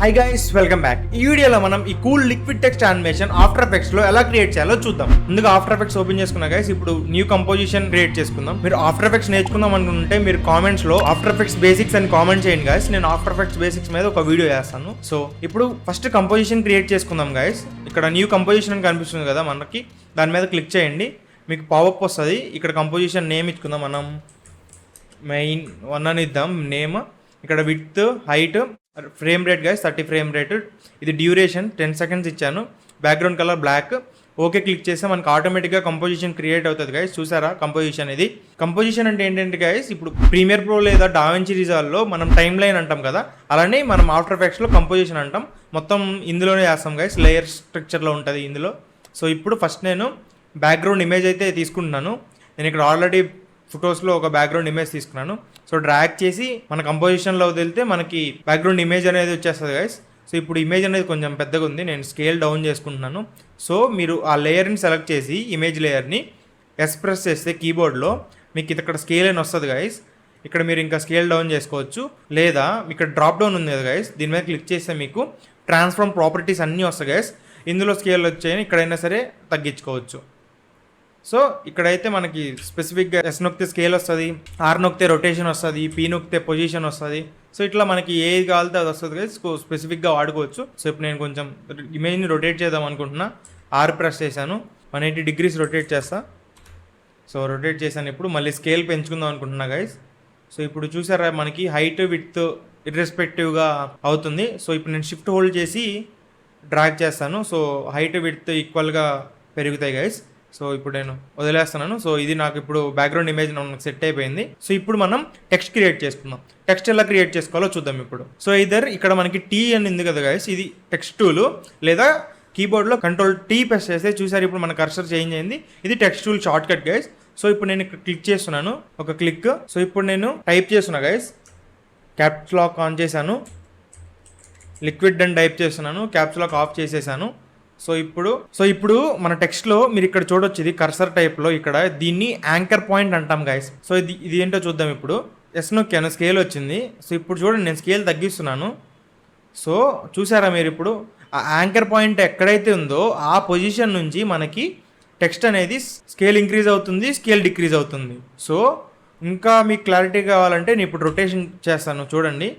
Hi guys, welcome back. ఈ వీడియోలో మనం ఈ cool liquid text animation after effects లో ఎలా క్రియేట్ చేయాలో చూద్దాం. ముందుగా ఆఫ్టర్ ఎఫెక్ట్స్ ఓపెన్ చేసుకున్నా గైస్. ఇప్పుడు న్యూ కంపోజిషన్ క్రియేట్ చేసుకుందాం. మీరు ఆఫ్టర్ ఎఫెక్ట్స్ నేర్చుకుందాం అనుకుంటే మీరు కామెంట్స్ లో ఆఫ్టర్ ఎఫెక్ట్స్ బేసిక్స్ అని కామెంట్ చేయండి గైస్. నేను ఆఫ్టర్ ఎఫెక్ట్స్ బేసిక్స్ మీద ఒక వీడియో చేస్తాను. సో ఇప్పుడు ఫస్ట్ కంపోజిషన్ క్రియేట్ చేసుకుందాం గైస్. ఇక్కడ న్యూ కంపోజిషన్ అని కనిపిస్తుంది కదా మనకి, దాని మీద క్లిక్ చేయండి. మీకు పాపప్ వస్తుంది. ఇక్కడ కంపోజిషన్ నేమ్ ఇచ్చుకుందాం. మనం మెయిన్ 1 అని ఇద్దాం నేమ్. ఇక్కడ width, height, frame rate guys 30 frame rate. ఇది డ్యూరేషన్ 10 సెకండ్స్ ఇచ్చాను. Background colour black. Okay click చేస్తే మనకు ఆటోమేటిక్గా కంపోజిషన్ క్రియేట్ అవుతుంది గైస్. చూసారా కంపోజిషన్? ఇది కంపోజిషన్ అంటే ఏంటంటే గైస్, ఇప్పుడు ప్రీమియర్ ప్రో లేదా డావిన్సీ రిజాల్వ్లో మనం టైమ్ లైన్ అంటాం కదా, అలానే మనం ఆఫ్టర్ ఎఫెక్ట్స్లో కంపోజిషన్ అంటాం. మొత్తం ఇందులోనే చేస్తాం గైస్. లేయర్ స్ట్రక్చర్లో ఉంటుంది ఇందులో. సో ఇప్పుడు ఫస్ట్ నేను బ్యాక్గ్రౌండ్ ఇమేజ్ అయితే తీసుకుంటున్నాను. నేను ఇక్కడ ఆల్రెడీ ఫొటోస్లో ఒక బ్యాక్గ్రౌండ్ ఇమేజ్ తీసుకున్నాను. సో డ్రాగ్ చేసి మన కంపోజిషన్లో వదిలితే మనకి బ్యాక్గ్రౌండ్ ఇమేజ్ అనేది వచ్చేస్తుంది గైస్. సో ఇప్పుడు ఇమేజ్ అనేది కొంచెం పెద్దగా ఉంది, నేను స్కేల్ డౌన్ చేసుకుంటున్నాను. సో మీరు ఆ లేయర్ని సెలెక్ట్ చేసి ఇమేజ్ లేయర్ని ప్రెస్ చేస్తే కీబోర్డ్లో మీకు ఇక్కడ స్కేల్ అని వస్తుంది గైస్. ఇక్కడ మీరు ఇంకా స్కేల్ డౌన్ చేసుకోవచ్చు, లేదా ఇక్కడ డ్రాప్ డౌన్ ఉంది కదా గైస్, దీని మీద క్లిక్ చేస్తే మీకు ట్రాన్స్ఫార్మ్ ప్రాపర్టీస్ అన్నీ వస్తాయి గైస్. ఇందులో స్కేల్ వచ్చాయని ఇక్కడైనా సరే తగ్గించుకోవచ్చు. సో ఇక్కడైతే మనకి స్పెసిఫిక్గా ఎస్ నొక్కితే స్కేల్ వస్తుంది, ఆర్ నొక్కితే రొటేషన్ వస్తుంది, పీ నొక్కితే పొజిషన్ వస్తుంది. సో ఇట్లా మనకి ఏది కావాలితే అది వస్తుంది కదా, స్పెసిఫిక్గా వాడుకోవచ్చు. సో ఇప్పుడు నేను కొంచెం ఇమేజ్ని రొటేట్ చేద్దాం అనుకుంటున్నా. ఆర్ ప్రెస్ చేశాను, 180 డిగ్రీస్ రొటేట్ చేస్తా. సో రొటేట్ చేశాను. ఇప్పుడు మళ్ళీ స్కేల్ పెంచుకుందాం అనుకుంటున్నా గైస్. సో ఇప్పుడు చూసారా మనకి హైట్ విడ్త్ ఇర్రెస్పెక్టివ్గా అవుతుంది. సో ఇప్పుడు నేను షిఫ్ట్ హోల్డ్ చేసి డ్రాగ్ చేస్తాను. సో హైట్ విడ్త్ ఈక్వల్గా పెరుగుతాయి గైస్. సో ఇప్పుడు నేను వదిలేస్తున్నాను. సో ఇది నాకు ఇప్పుడు బ్యాక్గ్రౌండ్ ఇమేజ్ నాకు సెట్ అయిపోయింది. సో ఇప్పుడు మనం టెక్స్ట్ క్రియేట్ చేసుకుందాం. టెక్స్ట్ ఎలా క్రియేట్ చేసుకోవాలో చూద్దాం ఇప్పుడు. సో ఇక్కడ మనకి టీ అని ఉంది కదా గైస్, ఇది టెక్స్ట్ టూల్, లేదా కీబోర్డ్లో Ctrl+T ప్రెస్ చేస్తే చూసారు ఇప్పుడు మన కర్సర్ చేంజ్ అయింది. ఇది text tool short cut guys. So ఇప్పుడు నేను ఇక్కడ క్లిక్ చేస్తున్నాను, ఒక క్లిక్. సో ఇప్పుడు నేను టైప్ చేస్తున్నా గైస్, క్యాప్స్ లాక్ ఆన్ చేశాను, లిక్విడ్ అని టైప్ చేస్తున్నాను, క్యాప్స్ లాక్ ఆఫ్ చేసేసాను. సో ఇప్పుడు మన టెక్స్ట్లో మీరు ఇక్కడ చూడొచ్చు, ఇది కర్సర్ టైప్లో. ఇక్కడ దీన్ని యాంకర్ పాయింట్ అంటాం గైస్. సో ఇది ఏంటో చూద్దాం ఇప్పుడు. ఎస్ నొక్కాను, స్కేల్ వచ్చింది. సో ఇప్పుడు చూడండి నేను స్కేల్ తగ్గిస్తున్నాను. సో చూసారా మీరు ఇప్పుడు ఆ యాంకర్ పాయింట్ ఎక్కడైతే ఉందో ఆ పొజిషన్ నుంచి మనకి టెక్స్ట్ అనేది స్కేల్ ఇంక్రీజ్ అవుతుంది, స్కేల్ డిక్రీజ్ అవుతుంది. సో ఇంకా మీకు క్లారిటీ కావాలంటే నేను ఇప్పుడు రొటేషన్ చేస్తాను. చూడండి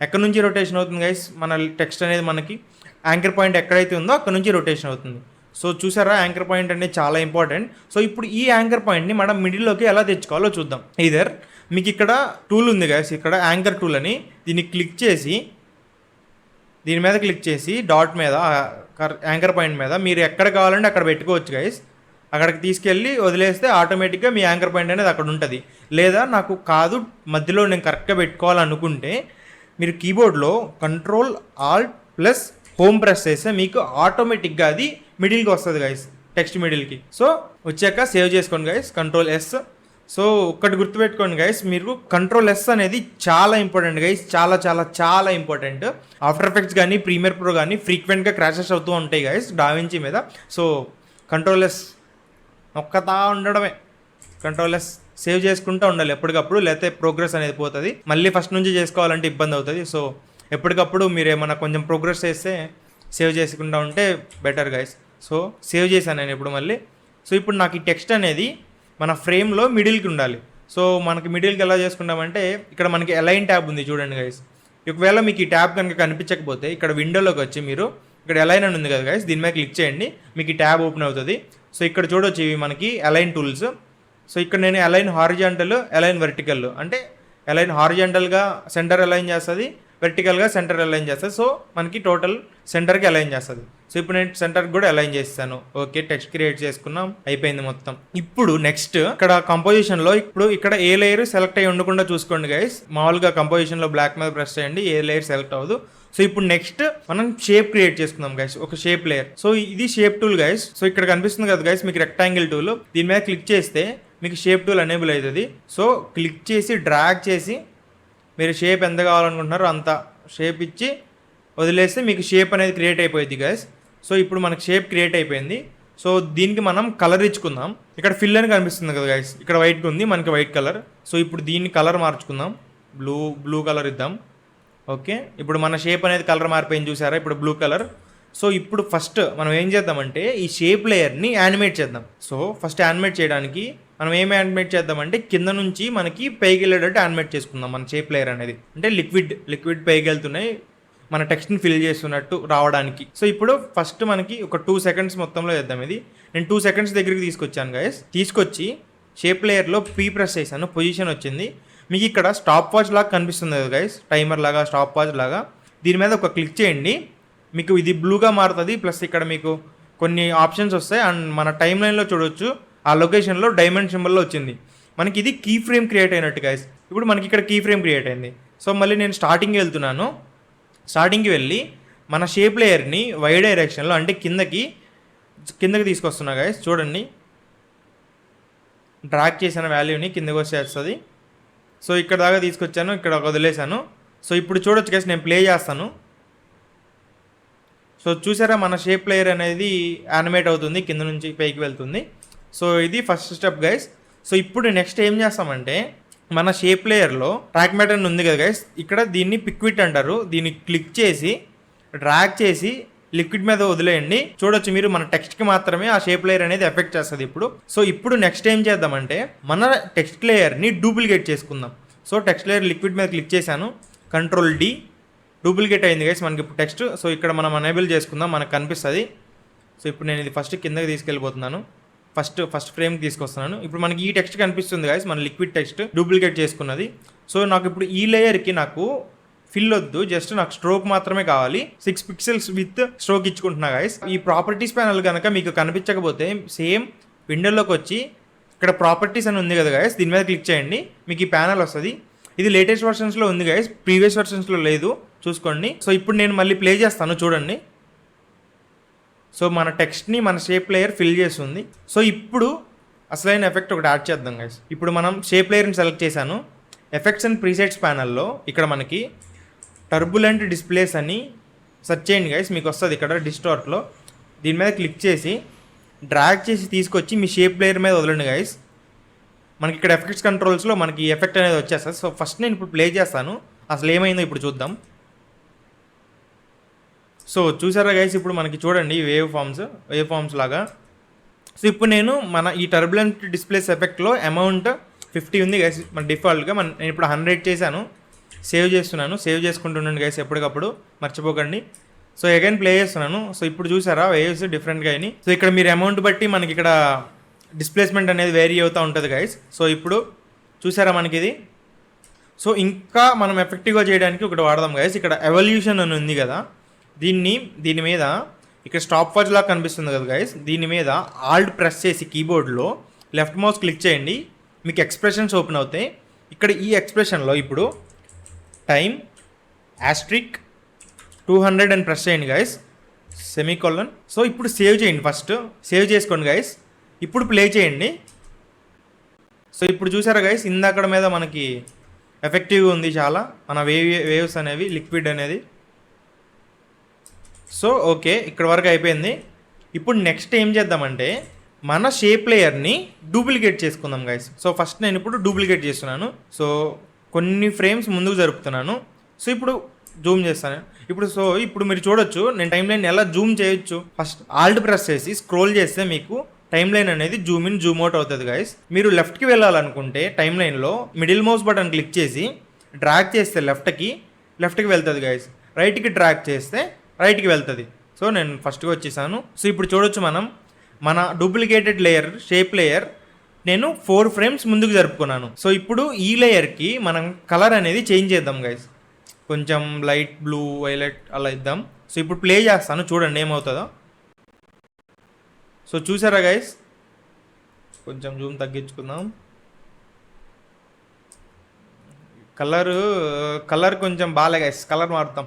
ఎక్కడి నుంచి రొటేషన్ అవుతుంది గైస్. మన టెక్స్ట్ అనేది మనకి యాంకర్ పాయింట్ ఎక్కడైతే ఉందో అక్కడ నుంచి రొటేషన్ అవుతుంది. సో చూసారా యాంకర్ పాయింట్ అనేది చాలా ఇంపార్టెంట్. సో ఇప్పుడు ఈ యాంకర్ పాయింట్ని మనం మిడిల్లోకి ఎలా తెచ్చుకోవాలో చూద్దాం. మీకు ఇక్కడ టూల్ ఉంది గైస్, ఇక్కడ యాంకర్ టూల్ అని, దీన్ని క్లిక్ చేసి దీని మీద క్లిక్ చేసి డాట్ మీద యాంకర్ పాయింట్ మీద మీరు ఎక్కడ కావాలంటే అక్కడ పెట్టుకోవచ్చు గైస్. అక్కడికి తీసుకెళ్ళి వదిలేస్తే ఆటోమేటిక్గా మీ యాంకర్ పాయింట్ అనేది అక్కడ ఉంటుంది. లేదా నాకు కాదు మధ్యలో నేను కరెక్ట్గా పెట్టుకోవాలనుకుంటే మీరు కీబోర్డ్లో Ctrl+Alt+ హోమ్ ప్రెస్ చేస్తే మీకు ఆటోమేటిక్గా అది మిడిల్కి వస్తుంది గైస్, టెక్స్ట్ మిడిల్కి. సో వచ్చాక సేవ్ చేసుకోండి గైస్, Ctrl+S. సో ఒక్కటి గుర్తుపెట్టుకోండి గైస్, మీరు Ctrl+S అనేది చాలా ఇంపార్టెంట్ గైస్, చాలా చాలా చాలా ఇంపార్టెంట్. ఆఫ్టర్ ఎఫెక్ట్స్ కానీ ప్రీమియర్ ప్రో కానీ ఫ్రీక్వెంట్గా క్రాషెస్ అవుతూ ఉంటాయి గైస్ డావిన్సీ మీద. సో Ctrl+S నొక్కతా ఉండడమే, Ctrl+S సేవ్ చేసుకుంటూ ఉండాలి ఎప్పటికప్పుడు, లేకపోతే ప్రోగ్రెస్ అనేది పోతుంది. మళ్ళీ ఫస్ట్ నుంచి చేసుకోవాలంటే ఇబ్బంది అవుతుంది. సో ఎప్పటికప్పుడు మీరు ఏమైనా కొంచెం ప్రోగ్రెస్ చేస్తే సేవ్ చేసుకుంటూ ఉంటే బెటర్ గైస్. సో సేవ్ చేశాను నేను ఇప్పుడు మళ్ళీ. సో ఇప్పుడు నాకు ఈ టెక్స్ట్ అనేది మన ఫ్రేమ్లో మిడిల్కి ఉండాలి. సో మనకి మిడిల్కి ఎలా చేసుకుంటామంటే ఇక్కడ మనకి అలైన్ ట్యాబ్ ఉంది చూడండి గైస్. ఒకవేళ మీకు ఈ ట్యాబ్ కనుక కనిపించకపోతే ఇక్కడ విండోలోకి వచ్చి మీరు ఇక్కడ అలైన్ అని ఉంది కదా గైస్, దీని మీద క్లిక్ చేయండి, మీకు ఈ ట్యాబ్ ఓపెన్ అవుతుంది. సో ఇక్కడ చూడొచ్చు ఇవి మనకి అలైన్ టూల్స్. సో ఇక్కడ నేను అలైన్ హారిజాంటల్, అలైన్ వర్టికల్, అంటే అలైన్ హారిజాంటల్గా సెంటర్ అలైన్ చేస్తుంది, వెర్టికల్గా సెంటర్ అలైన్ చేస్తుంది. సో మనకి టోటల్ సెంటర్కి అలైన్ చేస్తుంది. సో ఇప్పుడు నేను సెంటర్కి కూడా అలైన్ చేస్తాను. ఓకే టెక్స్ట్ క్రియేట్ చేసుకున్నాం, అయిపోయింది మొత్తం. ఇప్పుడు నెక్స్ట్ ఇక్కడ కంపోజిషన్లో ఇప్పుడు ఇక్కడ ఏ లేయర్ సెలెక్ట్ అయ్యి ఉండకుండా చూసుకోండి గైస్. మామూలుగా కంపోజిషన్లో బ్లాక్ మీద ప్రెస్ చేయండి, ఏ లేయర్ సెలెక్ట్ అవ్వదు. సో ఇప్పుడు నెక్స్ట్ మనం షేప్ క్రియేట్ చేసుకుందాం గైస్, ఒక షేప్ లేయర్. సో ఇది షేప్ టూల్ గైస్. సో ఇక్కడ కనిపిస్తుంది కదా గైస్ మీకు రెక్టాంగిల్ టూల్, దీని మీద క్లిక్ చేస్తే మీకు షేప్ టూల్ ఎనేబుల్ అవుతుంది. సో క్లిక్ చేసి డ్రాగ్ చేసి మీరు షేప్ ఎంత కావాలనుకుంటున్నారో అంత షేప్ ఇచ్చి వదిలేస్తే మీకు షేప్ అనేది క్రియేట్ అయిపోయింది గైస్. సో ఇప్పుడు మనకి షేప్ క్రియేట్ అయిపోయింది. సో దీనికి మనం కలర్ ఇచ్చుకుందాం. ఇక్కడ ఫిల్ అని కనిపిస్తుంది కదా గైస్, ఇక్కడ వైట్గా ఉంది మనకి వైట్ కలర్. సో ఇప్పుడు దీన్ని కలర్ మార్చుకుందాం, బ్లూ కలర్ ఇద్దాం. ఓకే, ఇప్పుడు మన షేప్ అనేది కలర్ మారిపోయింది చూసారా, ఇప్పుడు బ్లూ కలర్. సో ఇప్పుడు ఫస్ట్ మనం ఏం చేద్దామంటే ఈ షేప్ లేయర్ని యానిమేట్ చేద్దాం. సో ఫస్ట్ యానిమేట్ చేయడానికి మనం ఏం యానిమేట్ చేద్దామంటే కింద నుంచి మనకి పైకి వెళ్ళేటట్టు యానిమేట్ చేసుకుందాం మన షేప్ లేయర్ అనేది. అంటే లిక్విడ్ పైకి వెళ్తున్నాయి మన టెక్స్ట్ని ఫిల్ చేస్తున్నట్టు రావడానికి. సో ఇప్పుడు ఫస్ట్ మనకి ఒక 2 seconds మొత్తంలో చేద్దాం ఇది. నేను 2 seconds దగ్గరికి తీసుకొచ్చాను గైస్. తీసుకొచ్చి షేప్ లేయర్లో పీ ప్రెస్ చేశాను, పొజిషన్ వచ్చింది. మీకు ఇక్కడ స్టాప్ వాచ్ లాగా కనిపిస్తుంది కదా గైస్, టైమర్ లాగా, స్టాప్ వాచ్ లాగా. దీని మీద ఒక క్లిక్ చేయండి, మీకు ఇది బ్లూగా మారుతుంది. ప్లస్ ఇక్కడ మీకు కొన్ని ఆప్షన్స్ వస్తాయి అండ్ మన టైం లైన్లో చూడొచ్చు ఆ లొకేషన్లో డైమండ్ సింబల్లో వచ్చింది. మనకి ఇది కీ ఫ్రేమ్ క్రియేట్ అయినట్టు గైస్. ఇప్పుడు మనకి ఇక్కడ కీ ఫ్రేమ్ క్రియేట్ అయింది. సో మళ్ళీ నేను స్టార్టింగ్కి వెళ్తున్నాను. స్టార్టింగ్కి వెళ్ళి మన షేప్ లేయర్ని వై డైరెక్షన్లో అంటే కిందకి తీసుకొస్తున్నా గైస్. చూడండి, డ్రాగ్ చేసిన వాల్యూని కిందకి వచ్చేస్తుంది. సో ఇక్కడ దాకా తీసుకొచ్చాను, ఇక్కడ వదిలేశాను. సో ఇప్పుడు చూడొచ్చు గైస్, నేను ప్లే చేస్తాను. సో చూసారా మన షేప్ లేయర్ అనేది యానిమేట్ అవుతుంది, కింద నుంచి పైకి వెళ్తుంది. సో ఇది ఫస్ట్ స్టెప్ గైస్. సో ఇప్పుడు నెక్స్ట్ ఏం చేస్తామంటే మన షేప్ లేయర్లో ట్రాక్ ప్యాటర్న్ ఉంది కదా గైస్, ఇక్కడ దీన్ని పిక్విట్ అంటారు. దీన్ని క్లిక్ చేసి డ్రాగ్ చేసి లిక్విడ్ మీద వదిలేయండి. చూడొచ్చు మీరు మన టెక్స్ట్కి మాత్రమే ఆ షేప్ లేయర్ అనేది ఎఫెక్ట్ చేస్తుంది ఇప్పుడు ఇప్పుడు నెక్స్ట్ ఏం చేద్దామంటే మన టెక్స్ట్ లేయర్ని డూప్లికేట్ చేసుకుందాం. సో టెక్స్ట్ లేయర్ లిక్విడ్ మీద క్లిక్ చేశాను, Ctrl+D, డూప్లికేట్ అయింది గైస్ మనకి ఇప్పుడు టెక్స్ట్. సో ఇక్కడ మనం ఎనేబుల్ చేసుకుందాం, మనకు కనిపిస్తుంది. సో ఇప్పుడు నేను ఇది ఫస్ట్ కిందకి తీసుకెళ్ళిపోతున్నాను, ఫస్ట్ ఫ్రేమ్కి తీసుకొస్తున్నాను. ఇప్పుడు మనకి ఈ టెక్స్ట్ కనిపిస్తుంది గైస్, మన లిక్విడ్ టెక్స్ట్ డూప్లికేట్ చేసుకున్నది. సో నాకు ఇప్పుడు ఈ లేయర్కి నాకు ఫిల్ వద్దు, జస్ట్ నాకు స్ట్రోక్ మాత్రమే కావాలి. 6 pixels విత్ స్ట్రోక్ ఇచ్చుకుంటున్నా గైస్. ఈ ప్రాపర్టీస్ ప్యానల్ కనుక మీకు కనిపించకపోతే సేమ్ విండోలోకి వచ్చి ఇక్కడ ప్రాపర్టీస్ అని ఉంది కదా గైస్, దీని మీద క్లిక్ చేయండి, మీకు ఈ ప్యానల్ వస్తుంది. ఇది లేటెస్ట్ వర్షన్స్లో ఉంది గైస్, ప్రీవియస్ వర్షన్స్లో లేదు, చూసుకోండి. సో ఇప్పుడు నేను మళ్ళీ ప్లే చేస్తాను, చూడండి. సో మన టెక్స్ట్ని మన షేప్ లేయర్ ఫిల్ చేస్తుంది. సో ఇప్పుడు అసలైన ఎఫెక్ట్ ఒకటి యాడ్ చేద్దాం గైస్. ఇప్పుడు మనం షేప్ లేయర్ని సెలెక్ట్ చేశాను. ఎఫెక్ట్స్ అండ్ ప్రీసెట్స్ ప్యానల్లో ఇక్కడ మనకి టర్బులెంట్ డిస్ప్లేస్ అని సెర్చ్ చేయండి గైస్, మీకు వస్తుంది ఇక్కడ డిస్టార్ట్లో. దీని మీద క్లిక్ చేసి డ్రాగ్ చేసి తీసుకొచ్చి మీ షేప్ లేయర్ మీద వదలండి గైస్. మనకి ఇక్కడ ఎఫెక్ట్స్ కంట్రోల్స్లో మనకి ఈ ఎఫెక్ట్ అనేది వచ్చేస్తుంది. సో ఫస్ట్ నేను ఇప్పుడు ప్లే చేస్తాను, అసలు ఏమైందో ఇప్పుడు చూద్దాం. సో చూసారా గైస్, ఇప్పుడు మనకి చూడండి వేవ్ ఫామ్స్ లాగా. సో ఇప్పుడు నేను మన ఈ టర్బులెంట్ డిస్ప్లేస్ ఎఫెక్ట్లో అమౌంట్ 50 ఉంది గైస్ మన డిఫాల్ట్గా. నేను ఇప్పుడు 100 చేశాను, సేవ్ చేసుకుంటున్నాను గైస్ ఎప్పటికప్పుడు, మర్చిపోకండి. సో అగైన్ ప్లే చేస్తున్నాను. సో ఇప్పుడు చూసారా వేవ్స్ డిఫరెంట్గా అయినాయి. సో ఇక్కడ మీరు అమౌంట్ బట్టి మనకి ఇక్కడ డిస్ప్లేస్మెంట్ అనేది వేరీ అవుతూ ఉంటుంది గైస్. సో ఇప్పుడు చూసారా మనకి ఇది. సో ఇంకా మనం ఎఫెక్టివ్గా చేయడానికి ఒకటి వాడదాం గైస్. ఇక్కడ ఎవల్యూషన్ అని ఉంది కదా, దీని మీద ఇక్కడ స్టాప్ వాచ్ లాగా కనిపిస్తుంది కదా గైస్, దీని మీద ఆల్ట్ ప్రెస్ చేసి కీబోర్డ్లో లెఫ్ట్ మౌస్ క్లిక్ చేయండి, మీకు ఎక్స్ప్రెషన్స్ ఓపెన్ అవుతాయి. ఇక్కడ ఈ ఎక్స్ప్రెషన్లో ఇప్పుడు టైం *200 అని ప్రెస్ చేయండి గైస్, సెమీకోలన్. సో ఇప్పుడు సేవ్ చేయండి, ఫస్ట్ సేవ్ చేసుకోండి గైస్. ఇప్పుడు ప్లే చేయండి. సో ఇప్పుడు చూసారా గైస్, ఇందాకడ మీద మనకి ఎఫెక్టివ్గా ఉంది చాలా మన వేవ్స్ అనేవి, లిక్విడ్ అనేది. సో ఓకే, ఇక్కడ వరకు అయిపోయింది. ఇప్పుడు నెక్స్ట్ ఏం చేద్దామంటే మన షేప్ లేయర్ని డూప్లికేట్ చేసుకుందాం గైస్. సో ఫస్ట్ నేను ఇప్పుడు డూప్లికేట్ చేస్తున్నాను. సో కొన్ని ఫ్రేమ్స్ ముందుకు జరుపుతున్నాను. సో ఇప్పుడు జూమ్ చేస్తాను. ఇప్పుడు మీరు చూడొచ్చు నేను టైం లైన్ ఎలా జూమ్ చేయొచ్చు. ఫస్ట్ ఆల్ట్ ప్రెస్ చేసి స్క్రోల్ చేస్తే మీకు టైం లైన్ అనేది జూమ్ ఇన్ జూమ్ అవుట్ అవుతుంది గైస్. మీరు లెఫ్ట్కి వెళ్ళాలనుకుంటే టైం లైన్లో మిడిల్ మౌస్ బటన్ క్లిక్ చేసి డ్రాగ్ చేస్తే లెఫ్ట్కి వెళ్తుంది గైస్, రైట్కి డ్రాగ్ చేస్తే రైట్కి వెళ్తుంది. సో నేను ఫస్ట్గా వచ్చేసాను. సో ఇప్పుడు చూడొచ్చు మన డూప్లికేటెడ్ లేయర్ షేప్ లేయర్ నేను 4 frames ముందుకు జరుపుకున్నాను. సో ఇప్పుడు ఈ లేయర్కి మనం కలర్ అనేది చేంజ్ చేద్దాం గైస్, కొంచెం లైట్ బ్లూ వైలెట్ అలా ఇద్దాం. సో ఇప్పుడు ప్లే చేస్తాను, చూడండి ఏమవుతుందో. సో చూసారా గైస్, కొంచెం జూమ్ తగ్గించుకుందాం. కలర్ కొంచెం బాలే గైస్, కలర్ మారుతాం,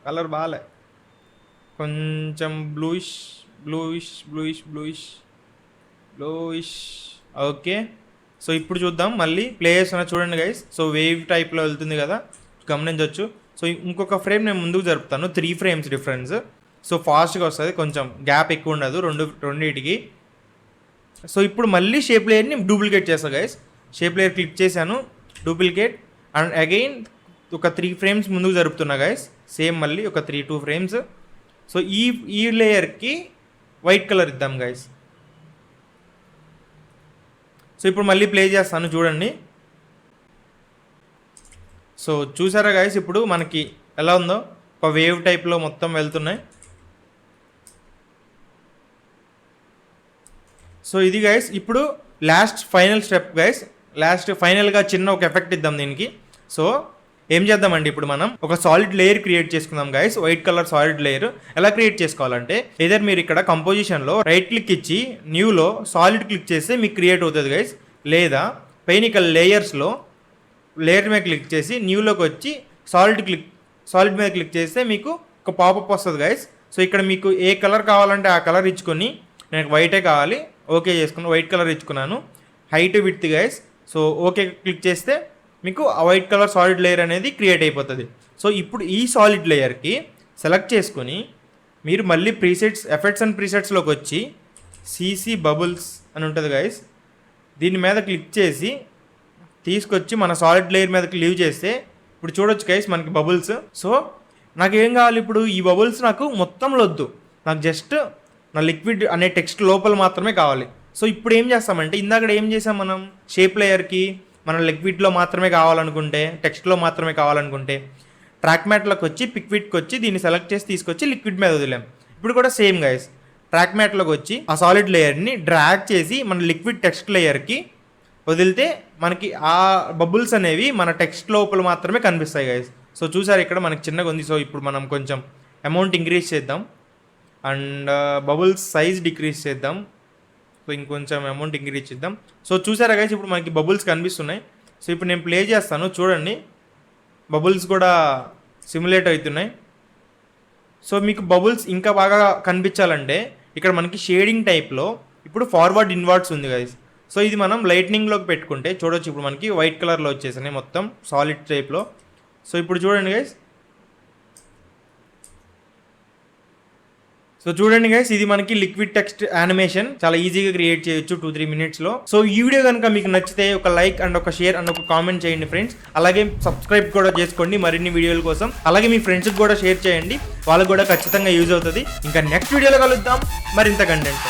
కలర్ బాలే, కొంచెం బ్లూయిష్. ఓకే, సో ఇప్పుడు చూద్దాం, మళ్ళీ ప్లే చేస్తున్నా చూడండి గైస్. సో వేవ్ టైప్లో వెళ్తుంది కదా, గమనించవచ్చు. సో ఇంకొక ఫ్రేమ్ నేను ముందుకు జరుపుతాను, 3 frames డిఫరెన్స్. సో ఫాస్ట్గా వస్తుంది, కొంచెం గ్యాప్ ఎక్కువ ఉండదు రెండింటికి. సో ఇప్పుడు మళ్ళీ షేప్ లేయర్ని డూప్లికేట్ చేస్తాను గైస్. షేప్ లేయర్ క్లిక్ చేశాను, డూప్లికేట్, అండ్ అగైన్ ఒక 3 ఫ్రేమ్స్ ముందుకు జరుపుతున్నా గైస్. సేమ్ మళ్ళీ ఒక 2 ఫ్రేమ్స్. సో ఈ లేయర్కి వైట్ కలర్ ఇద్దాం గైస్. సో ఇప్పుడు మళ్ళీ ప్లే చేస్తాను చూడండి. సో చూసారా గైస్, ఇప్పుడు మనకి ఎలా ఉందో ఒక వేవ్ టైప్లో మొత్తం వెళ్తున్నాయి. సో ఇది గైస్ ఇప్పుడు లాస్ట్ ఫైనల్ స్టెప్ గైస్. ఫైనల్గా చిన్న ఒక ఎఫెక్ట్ ఇద్దాం దీనికి. సో ఏం చేద్దామండి, ఇప్పుడు మనం ఒక సాలిడ్ లేయర్ క్రియేట్ చేసుకుందాం guys. White colour solid layer ఎలా క్రియేట్ చేసుకోవాలంటే, ఏదర్ మీరు ఇక్కడ కంపోజిషన్లో రైట్ క్లిక్ ఇచ్చి న్యూలో సాలిడ్ క్లిక్ చేస్తే మీకు క్రియేట్ అవుతుంది గైస్. లేదా పైన ఇక్కడ లేయర్స్లో లేయర్ మీద క్లిక్ చేసి న్యూలోకి వచ్చి సాలిడ్ మీద క్లిక్ చేస్తే మీకు ఒక పాపప్ వస్తుంది గైస్. సో ఇక్కడ మీకు ఏ కలర్ కావాలంటే ఆ కలర్ ఇచ్చుకొని, నాకు వైటే కావాలి, ఓకే చేసుకున్నాను, వైట్ కలర్ ఇచ్చుకున్నాను. Height width guys. So okay click చేస్తే మీకు ఆ వైట్ కలర్ సాలిడ్ లేయర్ అనేది క్రియేట్ అయిపోతుంది. సో ఇప్పుడు ఈ సాలిడ్ లేయర్కి సెలెక్ట్ చేసుకొని మీరు మళ్ళీ ఎఫెక్ట్స్ అండ్ ప్రీసెట్స్లోకి వచ్చి సీసీ బబుల్స్ అని ఉంటుంది గైస్. దీని మీద క్లిక్ చేసి తీసుకొచ్చి మన సాలిడ్ లేయర్ మీదకి లీవ్ చేస్తే ఇప్పుడు చూడొచ్చు గైస్ మనకి బబుల్స్. సో నాకు ఏం కావాలి ఇప్పుడు, ఈ బబుల్స్ నాకు మొత్తంలో వద్దు, నాకు జస్ట్ నా లిక్విడ్ అనే టెక్స్ట్ లోపల మాత్రమే కావాలి. సో ఇప్పుడు ఏం చేస్తామంటే, ఇందాక ఏం చేసాం మనం, షేప్ లేయర్కి మనం లిక్విడ్లో మాత్రమే కావాలనుకుంటే, టెక్స్ట్లో మాత్రమే కావాలనుకుంటే ట్రాక్ మ్యాట్లోకి వచ్చి పిక్విడ్కి వచ్చి దీన్ని సెలెక్ట్ చేసి తీసుకొచ్చి లిక్విడ్ మీద వదిలాం. ఇప్పుడు కూడా సేమ్ గైస్, ట్రాక్ మ్యాట్లోకి వచ్చి ఆ సాలిడ్ లేయర్ని డ్రాగ్ చేసి మన లిక్విడ్ టెక్స్ట్ లేయర్కి వదిలితే మనకి ఆ బబుల్స్ అనేవి మన టెక్స్ట్ లోపల మాత్రమే కనిపిస్తాయి గైస్. సో చూసారు ఇక్కడ మనకి చిన్నగా ఉంది. సో ఇప్పుడు మనం కొంచెం అమౌంట్ ఇంక్రీజ్ చేద్దాం అండ్ బబుల్స్ సైజ్ డిక్రీజ్ చేద్దాం. సో ఇంకొంచెం అమౌంట్ ఇంక్రీజ్ చేద్దాం. సో చూసారా గైస్ ఇప్పుడు మనకి బబుల్స్ కనిపిస్తున్నాయి. సో ఇప్పుడు నేను ప్లే చేస్తాను చూడండి, బబుల్స్ కూడా సిమ్యులేట్ అవుతున్నాయి. సో మీకు బబుల్స్ ఇంకా బాగా కనిపించాలంటే ఇక్కడ మనకి షేడింగ్ టైప్లో ఇప్పుడు ఫార్వర్డ్ ఇన్వర్డ్స్ ఉంది గైస్. సో ఇది మనం లైట్నింగ్లోకి పెట్టుకుంటే చూడొచ్చు, ఇప్పుడు మనకి వైట్ కలర్లో వచ్చేసినాయి మొత్తం సాలిడ్ టైప్లో. సో ఇప్పుడు చూడండి గైస్, ఇది మనకి లిక్విడ్ టెక్స్ట్ యానిమేషన్ చాలా ఈజీగా క్రియేట్ చేయొచ్చు 2-3 మినిట్స్లో. సో ఈ వీడియో కనుక మీకు నచ్చితే ఒక లైక్ అండ్ ఒక షేర్ అండ్ ఒక కామెంట్ చేయండి ఫ్రెండ్స్. అలాగే సబ్స్క్రైబ్ కూడా చేసుకోండి మరిన్ని వీడియోల కోసం. అలాగే మీ ఫ్రెండ్స్కి కూడా షేర్ చేయండి, వాళ్ళకి కూడా ఖచ్చితంగా యూజ్ అవుతుంది. ఇంకా నెక్స్ట్ వీడియోలో కలుద్దాం మరింత కంటెంట్.